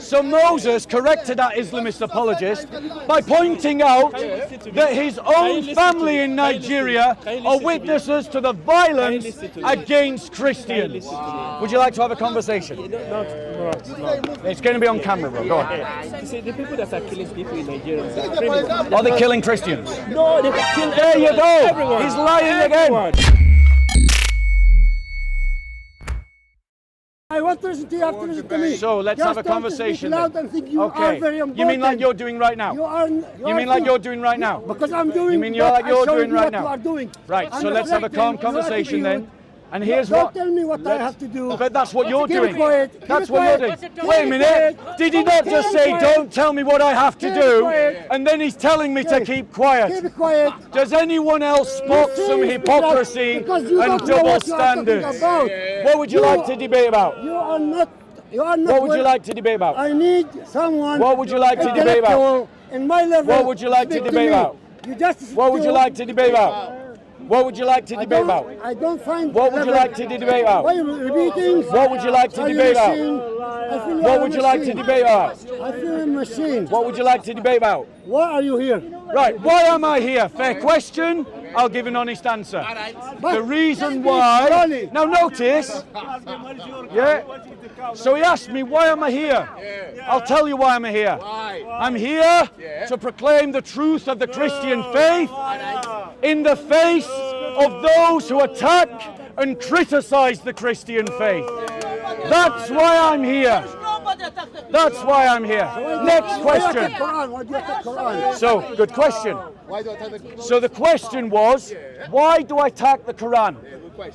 So Moses corrected that Islamist apologist by pointing out that his own family in Nigeria are witnesses to the violence against Christians. Would you like to have a conversation? It's going to be on camera, bro. Go on. You see, the people that are killing people in Nigeria are criminals. Are they killing Christians? No, they kill There you go. everyone. He's lying again. I want to listen to you after listen to me. So let's have a conversation. Loud and think you are very important. You mean like you're doing right now? You mean like you're doing right now? Because I'm doing. You mean you're like you're doing right now? You are doing. Right. So let's have a calm conversation then. And here's Don't what. tell me what I have to do. But that's what you're Keep doing. it quiet. That's Keep it what you're quiet. doing. Wait a minute. Did he not just say, don't tell me what I have to Keep it do? quiet. And then he's telling me to keep Keep quiet. it quiet. Does anyone else spot some hypocrisy Because you and don't know double what you are talking standards? about. What would you like to debate about? You are not. You are not. What would you like to debate about? I need someone. What would you like to debate about? intellectual in my level. What would you like to speak debate me. about? You just. What would you like to debate about? What would you like to debate about? I don't find. What would you like to debate about? Why are you repeating? What would you like to Are you debate about? machine? I feel What are would a you like to machine. debate about? I feel a machine. What would you like to debate about? Why are you here? Right, why am I here? Fair question. I'll give an honest answer. The reason why. Now notice. Yeah. So he asked me, why am I here? I'll tell you why I'm here. I'm here to proclaim the truth of the Christian faith in the face of those who attack and criticize the Christian faith. That's why I'm here. That's why I'm here. Next question. Why do you attack Quran? So, good question. So the question was, why do I attack the Quran?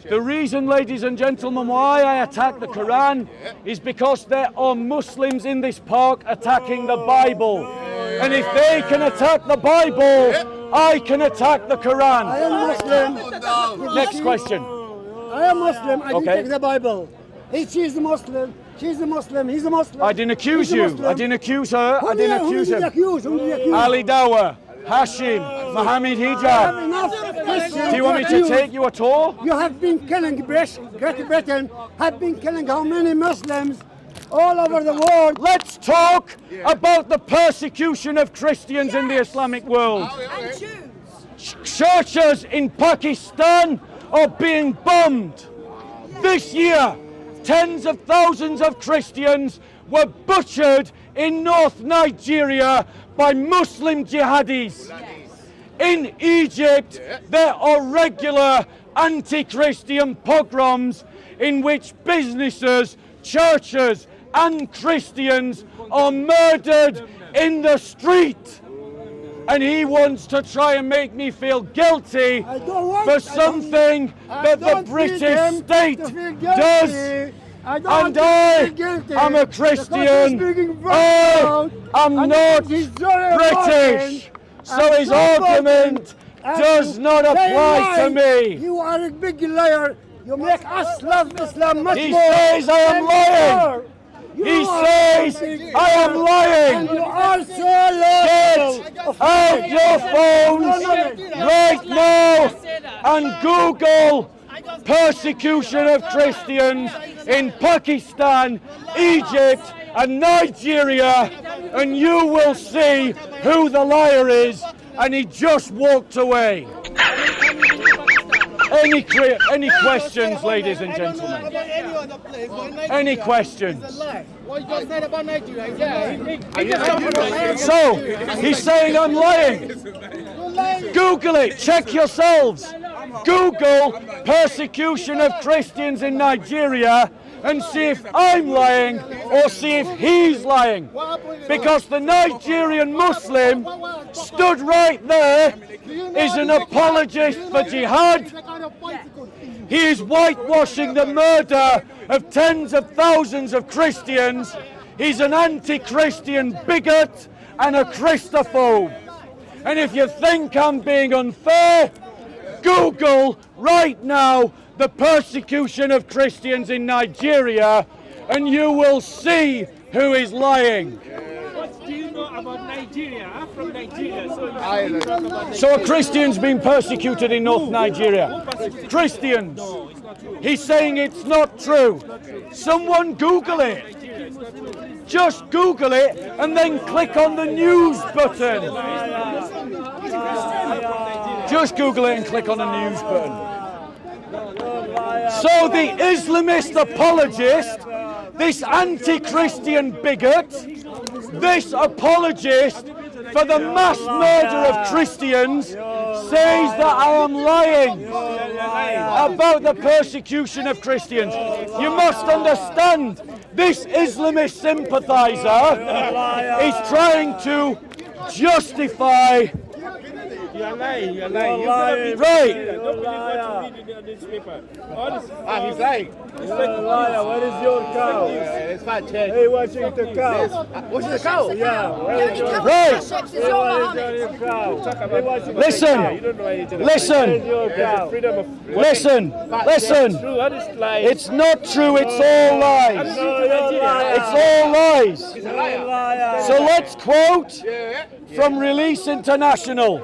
The reason, ladies and gentlemen, why I attack the Quran is because there are Muslims in this park attacking the Bible. And if they can attack the Bible, I can attack the I Quran. am Muslim. Next question. I am Muslim. I didn't Okay. take the Bible. She's a Muslim. She's a Muslim. He's a Muslim. I didn't accuse He's a you. Muslim. I didn't accuse her. I didn't accuse Who did you him. accuse? Who did you accuse? Ali Dawah, Hashim, Mohammed I have Hijab. enough Christians Do you want me to accuse. take you a tour? You have been killing Great Britain, have been killing how many Muslims all over the world. Let's talk about the persecution of Christians in the Islamic world. And Jews. Churches in Pakistan are being bombed. This year, tens of thousands of Christians were butchered in North Nigeria by Muslim jihadis. In Egypt, there are regular anti-Christian pogroms in which businesses, churches, and Christians are murdered in the street. And he wants to try and make me feel guilty I don't want for something that the don't British need him state to feel guilty. does. I don't And want him to I feel guilty am a because he's Christian. speaking very I loud, am and not he's very British. important, So and his so argument important, does and not they apply to lie. me. You are a big liar. You make us love Islam much He more. says I am than lying. you are. You He are says a big I am liar. lying. And you are so loyal. Get out your phones right now and Google persecution of Christians in Pakistan, Egypt, and Nigeria, and you will see who the liar is. And he just walked away. Any questions, ladies and gentlemen? Any questions? So, he's saying I'm lying. Google it, check yourselves. Google persecution of Christians in Nigeria and see if I'm lying or see if he's lying. Because the Nigerian Muslim stood right there, is an apologist for jihad. He is whitewashing the murder of tens of thousands of Christians. He's an anti-Christian bigot and a Christophobe. And if you think I'm being unfair, Google right now the persecution of Christians in Nigeria and you will see who is lying. What do you know about Nigeria? I'm from Nigeria. So are Christians being persecuted in North Nigeria? Christians. No, it's not He's saying it's not true. Someone Google it. Just Google it and then click on the news button. Just Google it and click on the news button. So the Islamist apologist, this anti-Christian bigot, this apologist for the mass murder of Christians says that I am lying about the persecution of Christians. You must understand, this Islamist sympathizer is trying to justify. You're lying. You're lying. Right. Don't believe what you read in the newspaper. He's lying. He's a liar. What is your cow? It's fat check. Hey, watching the cow. What's the cow? Yeah. Right. Listen. It's not true. It's all lies. It's all lies. So let's quote from Release International.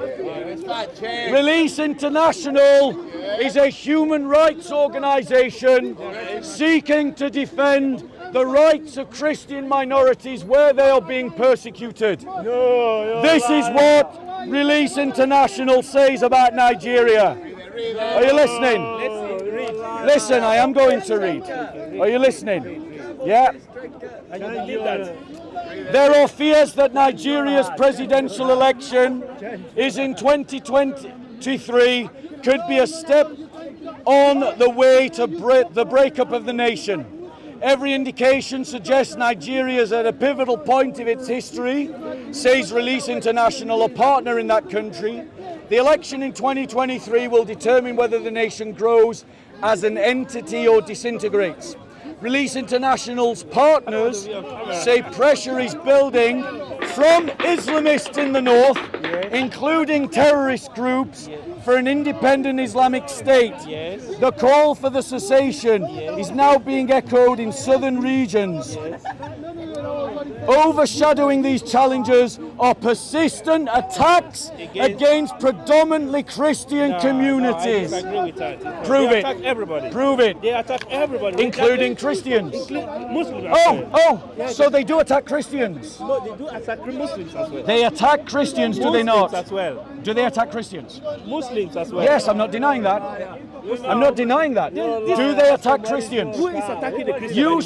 Release International is a human rights organization seeking to defend the rights of Christian minorities where they are being persecuted. This is what Release International says about Nigeria. Are you listening? Listen, I am going to read. Are you listening? Yeah? There are fears that Nigeria's presidential election is in 2023 could be a step on the way to the breakup of the nation. Every indication suggests Nigeria is at a pivotal point of its history, says Release International, a partner in that country. The election in 2023 will determine whether the nation grows as an entity or disintegrates. Release International's partners say pressure is building from Islamists in the north, including terrorist groups, for an independent Islamic state. The call for the cessation is now being echoed in southern regions. Overshadowing these challenges are persistent attacks against predominantly Christian communities. Prove it. Prove it. They attack everybody, including Christians. Muslims. So they do attack Christians. No, they do attack Muslims as well. They attack Christians, do they not? Muslims as well. Do they attack Christians? Muslims as well. Yes, I'm not denying that. I'm not denying that. Do they attack Christians? Who is attacking the Christians? You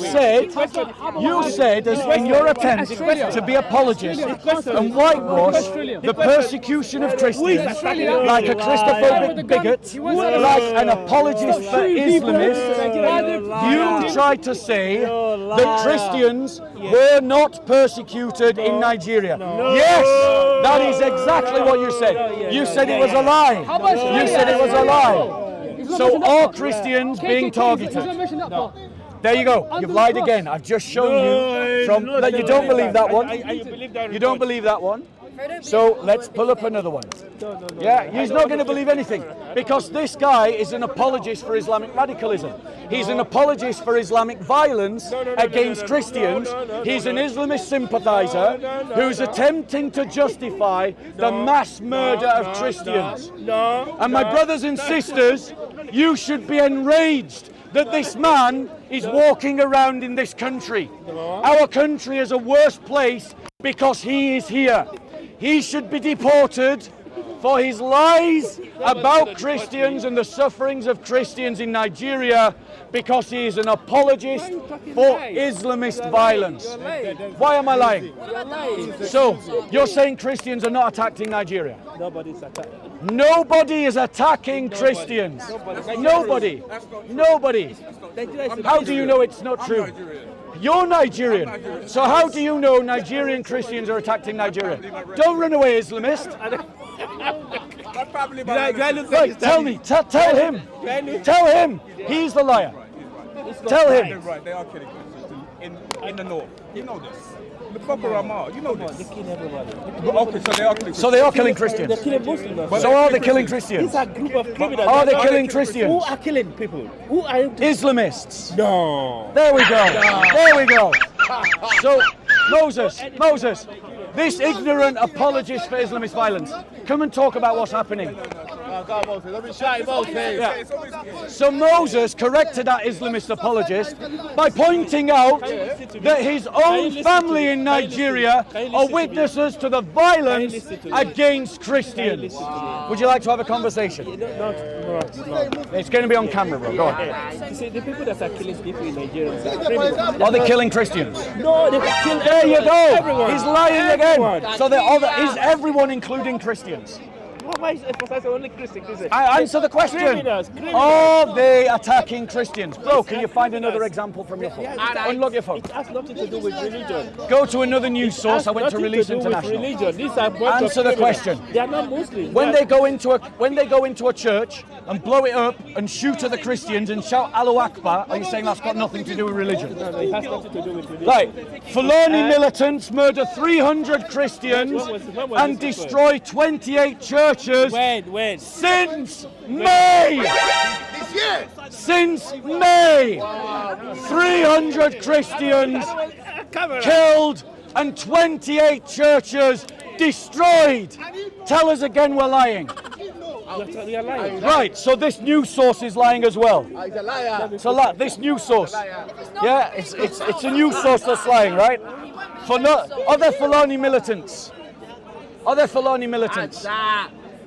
said, as in your attempt to be apologist and whitewash the persecution of Christians, like a Christophobic bigot, like an apologist for Islamists, you tried to say that Christians were not persecuted in Nigeria. Yes, that is exactly what you said. You said it was a lie. You said it was a lie. So are Christians being targeted? There you go. You've lied again. I've just shown you from that you don't believe that one. You don't believe that one. So let's pull up another one. Yeah, he's not going to believe anything because this guy is an apologist for Islamic radicalism. He's an apologist for Islamic violence against Christians. He's an Islamist sympathizer who's attempting to justify the mass murder of Christians. And my brothers and sisters, you should be enraged that this man is walking around in this country. Our country is a worse place because he is here. He should be deported for his lies about Christians and the sufferings of Christians in Nigeria because he is an apologist for Islamist violence. Why am I lying? So, you're saying Christians are not attacked in Nigeria? Nobody's attacking. Nobody is attacking Christians. Nobody. Nobody. How do you know it's not true? You're Nigerian. So how do you know Nigerian Christians are attacking Nigeria? Don't run away, Islamist. Right, tell me. Tell him. Tell him. He's the liar. Tell him. They are killing Christians in the north. You know this. The Boko Haram, you know this. They kill everybody. Okay, so they are killing Christians. So they are killing Christians. They're killing Muslims. So are they killing Christians? These are a group of criminals. Are they killing Christians? Who are killing people? Who are Islamists. No. There we go. There we go. So, Moses, this ignorant apologist for Islamist violence, come and talk about what's happening. So Moses corrected that Islamist apologist by pointing out that his own family in Nigeria are witnesses to the violence against Christians. Would you like to have a conversation? No. It's going to be on camera, bro. Go on. You see, the people that are killing people in Nigeria are criminals. Are they killing Christians? No, they kill There you go. everyone. He's lying Everyone. again. So is everyone including Christians? Why is emphasizing only Christian? I answer the question. Criminals. Are they attacking Christians? Bro, can you find another example from your phone? Unlock your phone. It has nothing to do with religion. Go to another news source. I went to Release International. Religion. These are Answer the question. They are not Muslims. When they go into a church and blow it up and shoot at the Christians and shout Allahu Akbar, are you saying that's got nothing to do with religion? No, it has nothing to do with religion. Right. Fulani militants murder 300 Christians When was and this destroy 28 churches When? since May. Since May. 300 Christians killed and 28 churches destroyed. Tell us again we're lying. We are lying. Right, so this news source is lying as well. So this news source, yeah, it's a news source that's lying, right? Are there Fulani militants? Are there Fulani militants?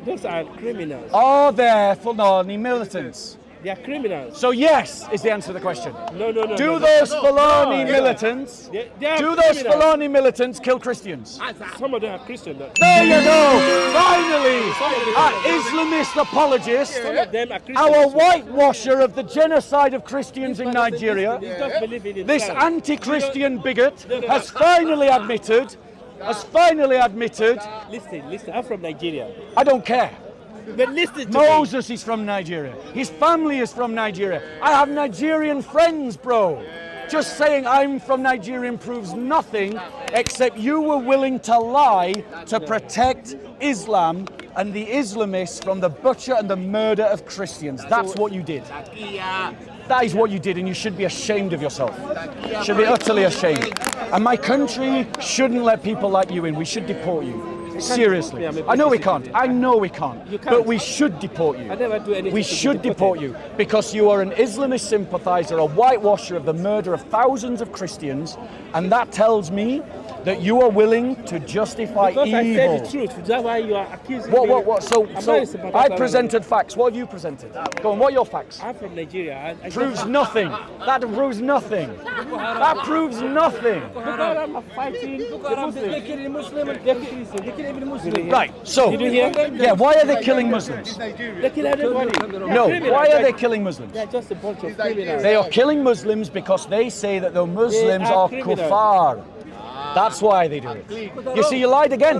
Those are criminals. Are there Fulani militants? They are criminals. So yes is the answer to the question. No. Do those Fulani militants? They are Do those criminals. Fulani militants kill Christians? Some of them are Christian. There you go. Finally, our Islamist apologist, Some of them are Christian. our whitewasher of the genocide of Christians in Nigeria, They just believe in this Islam. anti-Christian bigot has finally admitted. Listen, I'm from Nigeria. I don't care. But listen to me. Moses is from Nigeria. His family is from Nigeria. I have Nigerian friends, bro. Just saying I'm from Nigeria proves nothing except you were willing to lie to protect Islam and the Islamists from the butcher and the murder of Christians. That's what you did. That is what you did, and you should be ashamed of yourself. You should be utterly ashamed. And my country shouldn't let people like you in. We should deport you. Seriously. I know we can't. I know we can't. But we should deport you. I never do anything. We to be should deport deported. you because you are an Islamist sympathizer, a whitewasher of the murder of thousands of Christians, and that tells me that you are willing to justify Because I evil. said the truth. That's why you are accusing me. What? So I'm not a sympathizer. I presented facts. What have you presented? Go on, what are your facts? I'm from Nigeria. I Proves nothing. That proves nothing. That proves nothing. Because I'm fighting the Muslims. They're killing Muslims. They're Christians. They're killing every Muslim. Right, so, Did you hear? yeah, why are they killing Muslims? They kill everybody. No, why are they killing Muslims? They're just a bunch of criminals. They are killing Muslims because they say that the Muslims They are are criminals. kuffar. That's why they do it. You see, you lied again.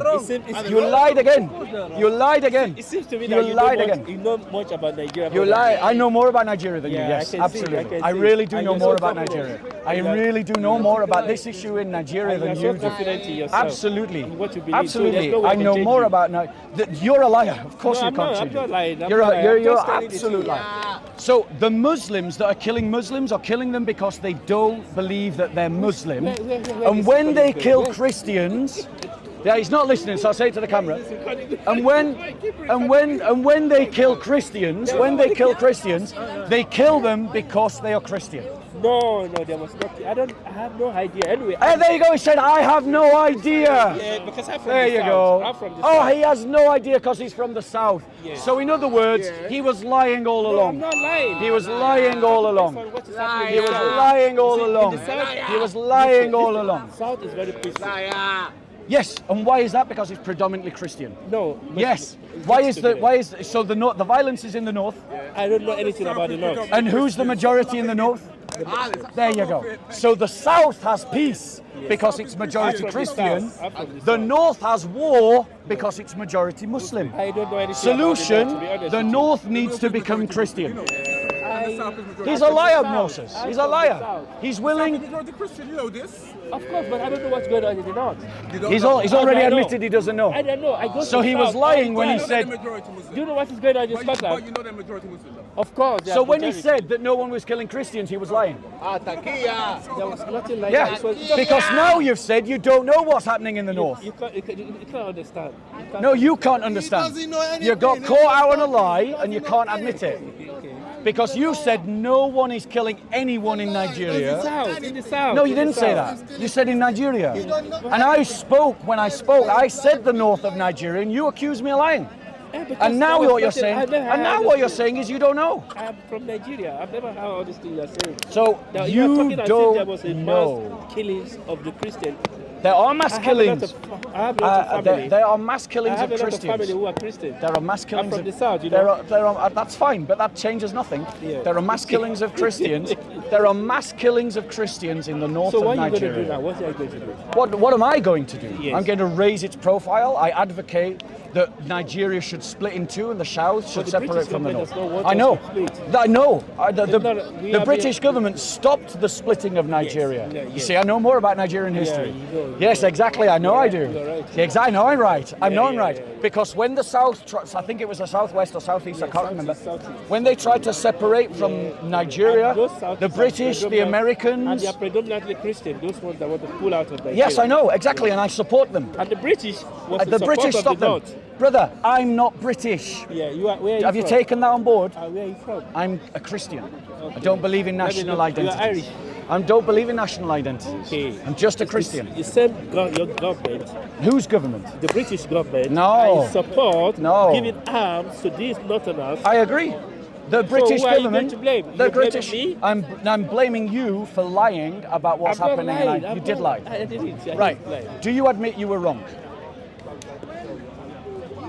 You lied again. You lied again. It seems to me You that lied again. you know much about Nigeria. You lie. I know more about Nigeria than you. Yeah, Yes, I can see, absolutely. I can I see. really do And know you're more so about confident. Nigeria. I And really do know more about this issue in Nigeria And than you're you so do. confident in yourself. Absolutely. In what you believe. So Absolutely. there's no way I to know change more you. about now. You're a liar. Of course No, you I'm can't not- change I'm not it. lying. I'm You're not a, lying. you're, I'm you're just telling the absolute truth. liar. So the Muslims that are killing Muslims are killing them because they don't believe that they're Muslim. Where And is when this they coming kill from? Christians, yeah, he's not listening, so I'll say it to the camera. And when they kill Christians, they kill them because they are Christian. No, there was not. I have no idea. Anyway. There you go. He said, "I have no idea." Yeah, because I'm from There the you south. go. I'm from the Oh, south. he has no idea because he's from the south. Yeah. So in other words, he was lying all No, I'm along. not lying. He was lying all along. What is happening He in was the south? lying all You see, in along. the south- He was lying all along. South is very peaceful. Yes, and why is that? Because it's predominantly Christian. No. Yes. So the north, the violence is in the north, I don't know anything about the north. and who's the majority in the north? There you go. So the south has peace because it's majority I'm from the Christian. south. I'm from the The south. north has war because it's majority Muslim. I don't know anything Solution: about the north, to be honest the with you. north needs to become Christian. He's a liar, Moses. He's a liar. He's willing. Majority Christian, you know this. Of course, but I don't know what's going on in the north. He's already I know. admitted he doesn't know. I don't know. I go So to he the was south lying all when the he time. said. Do you know what is going on in But you Scotland? know they're majority Muslim. Of course. they So are when he majority. said that no one was killing Christians, he was lying. There was nothing like Yeah, that. It was just- because now you've said you don't know what's happening in the north. You can't understand. No, you can't understand. You got caught out on a lie and you can't admit it. Because you said no one is killing anyone in Nigeria. In the south. No, you didn't say that. You said in Nigeria. And I spoke, when I spoke, I said the north of Nigeria and you accused me of lying. And now what you're saying, is you don't know. I'm from Nigeria. I've never heard all this thing you're saying. So Now, you are talking as if there was a don't know. mass killings of the Christian. There are mass killings. I have a lot of family. There are mass I killings have of a lot of family Christians. who are Christian. There are mass I'm killings from of the south, you know. that's fine, but that changes nothing. Yeah. There are mass killings of Christians. There are mass killings of Christians in the north So of what are you going to do Nigeria. now? What are you going to do? What am I going to do? Yes. I'm going to raise its profile. I advocate that Nigeria should split in two and the south should the separate British from the government north. does not want I us know. to split. I know. We The are British being- government stopped the splitting of Nigeria. Yeah, You yes. see, I know more about Nigerian history. you know. Yes, exactly. I know I do. You're right. Yes, I know I'm right. I know I'm yeah, right. yeah, yeah. Because when the south, I think it was the southwest or southeast, I can't remember. southeast. When they tried to separate from Nigeria, And those southeast the are British, the predominant- And Americans. they are predominantly Christian, those ones that want to pull out of Nigeria. Yes, I know, exactly, and I support them. And the British was The British of stopped the them. North. Brother, I'm not British. Yeah, you are. Where are you Have you from? taken that on board? Where are you from? I'm a Christian. I don't believe in Let me national know. identity. You're Irish. I don't believe in national identity. Okay. I'm just a Christian. The same your government, Whose government? the British government, No. I support No. giving arms to these northerners. I agree. The British who are you government. going to blame? The You're blaming British. me? I'm blaming you for lying about what's I'm not happening. lying. You did lie. I didn't. I Right. didn't lie. Do you admit you were wrong?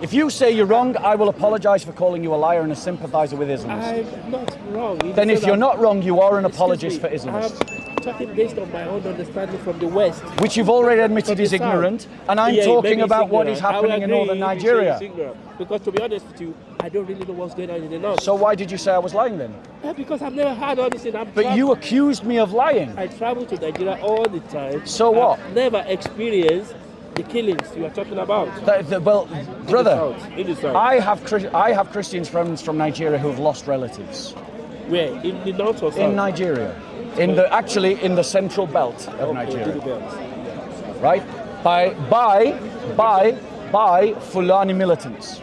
If you say you're wrong, I will apologise for calling you a liar and a sympathiser with Islam. I'm not wrong. In Then the if sense you're that- not wrong, you are an Excuse apologist me, for Islamists. I'm talking based on my own understanding from the West. Which you've already admitted From is the south. ignorant, and I'm Yeah, talking maybe it's about what is ignorant. I will happening in agree northern if you say Nigeria. it's ignorant. Because to be honest with you, I don't really know what's going on in the north. So why did you say I was lying then? Yeah, because I've never had all this in. But you accused me of lying. I travel to Nigeria all the time. So what? I've never experienced the killings you are talking about. Well, brother, In the south. I have Christian friends from Nigeria who've lost relatives Where? In the north or south? in Nigeria, actually in the central belt of Okay, Nigeria, to the belt. right? By Fulani militants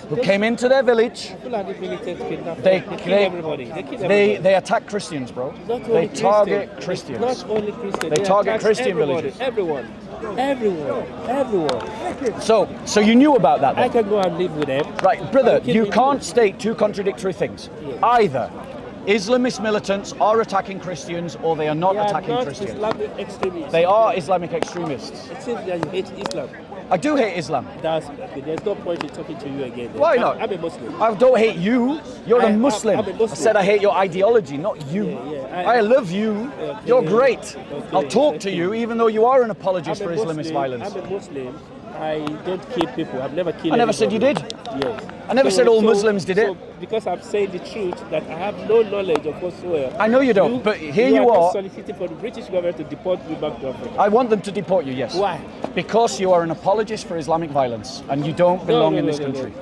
who came into their village. Fulani militants kidnap. They kill everybody. They kill they everybody. they attack Christians, bro. Not They only target Christian. Christians. Not only Christian. They target attack Christian everybody. villages. Everyone. So you knew about that I then? can go and live with them. Right, brother, Kill you me can't too. state two contradictory things. Yeah. Either Islamist militants are attacking Christians or they are not They are attacking not Christians. Islamic extremists. They are Islamic extremists. It seems that you hate Islam. I do hate Islam. Okay, there's no point in talking to you again. then. Why not? I'm a Muslim. I don't hate you. You're a I'm Muslim. a Muslim. I said I hate your ideology, not you. Yeah, I love you. Okay, You're yeah. great. Okay, I'll talk to okay. you, even though you are an apologist I'm for a Islamist Muslim. violence. I'm a Muslim. I don't kill people. I've never killed I never said you anybody. did. Yes. I never said all Muslims did it. So because I'm saying the truth, that I have no knowledge of whatsoever. I know you don't, but here you are are. soliciting for the British government to deport me back to Africa. I want them to deport you, yes. Why? Because you are an apologist for Islamic violence and you don't belong no, in this no, no. country.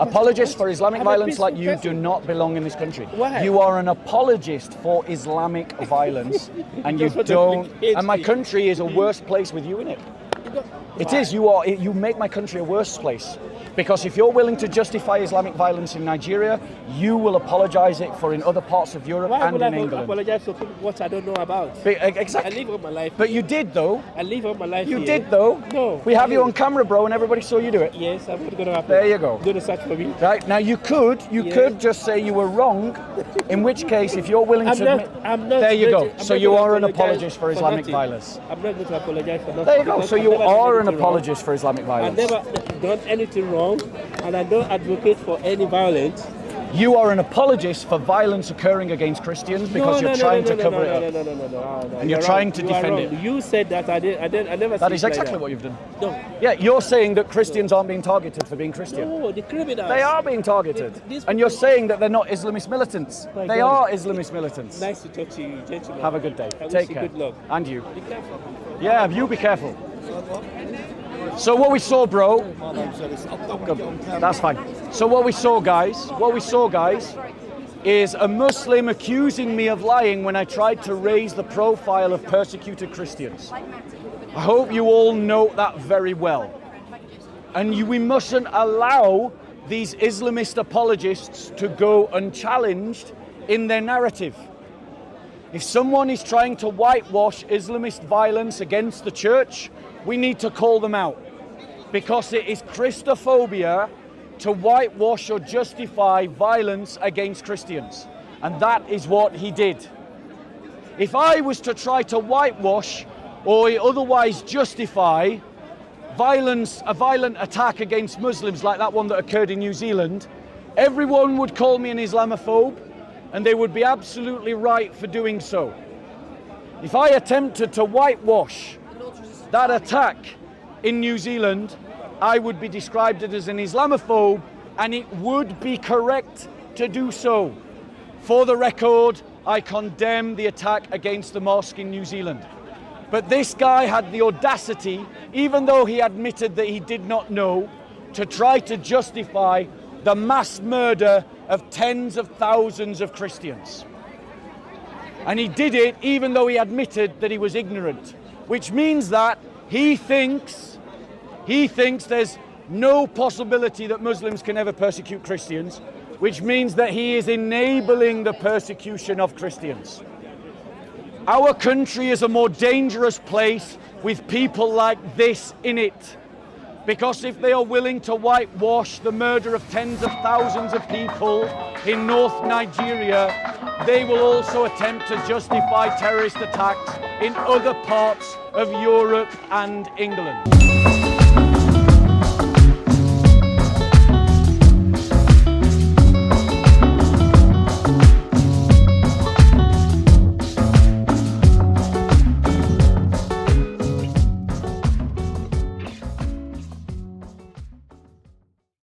Apologists for Islamic I'm a violence like peaceful you do person. not belong in this country. Why? You are an apologist for Islamic violence and you That's what don't. implicates And my me. country is a worse place with you in it. It is. You make my country a worse place. Because if you're willing to justify Islamic violence in Nigeria, you will apologise it for in other parts of Europe Why and would I in England. apologize for what I don't know about? I Exactly. live all my life. But you did though. I live all my life You here. did though. No. We have I you on didn't. camera, bro, and everybody saw you do it. Yes, I'm going to happen. There you go. Going to search for me. Right, now you could just say you were wrong, in which case if you're willing to admit, I'm not there you go. going to- I'm So not you going to are an apologize apologist for Islamic nothing. violence. I'm not going to apologize for nothing. There you go. because So I've you never done are an anything wrong. apologist for Islamic I've violence. never done anything wrong, and I don't advocate for any violence. You are an apologist for violence occurring against Christians because you're trying to cover it up. No. And you're trying to defend it. You said that I never. That is exactly what you've done. No. Yeah, you're saying that Christians aren't being targeted for being Christian. No, the criminals. They are being targeted. And you're saying that they're not Islamist militants. They are Islamist militants. Nice to talk to you, gentlemen. Have a good day. I Take wish you care. good luck. And you. Be careful. Yeah, you be careful. So what we saw, bro. Good. That's fine. So what we saw, guys, is a Muslim accusing me of lying when I tried to raise the profile of persecuted Christians. I hope you all know that very well. And we mustn't allow these Islamist apologists to go unchallenged in their narrative. If someone is trying to whitewash Islamist violence against the church, we need to call them out, because it is Christophobia to whitewash or justify violence against Christians. And that is what he did. If I was to try to whitewash or otherwise justify a violent attack against Muslims like that one that occurred in New Zealand, everyone would call me an Islamophobe, and they would be absolutely right for doing so. If I attempted to whitewash that attack in New Zealand, I would be described as an Islamophobe, and it would be correct to do so. For the record, I condemn the attack against the mosque in New Zealand. But this guy had the audacity, even though he admitted that he did not know, to try to justify the mass murder of tens of thousands of Christians. And he did it even though he admitted that he was ignorant, which means that he thinks there's no possibility that Muslims can ever persecute Christians, which means that he is enabling the persecution of Christians. Our country is a more dangerous place with people like this in it, because if they are willing to whitewash the murder of tens of thousands of people in North Nigeria, they will also attempt to justify terrorist attacks in other parts of Europe and England.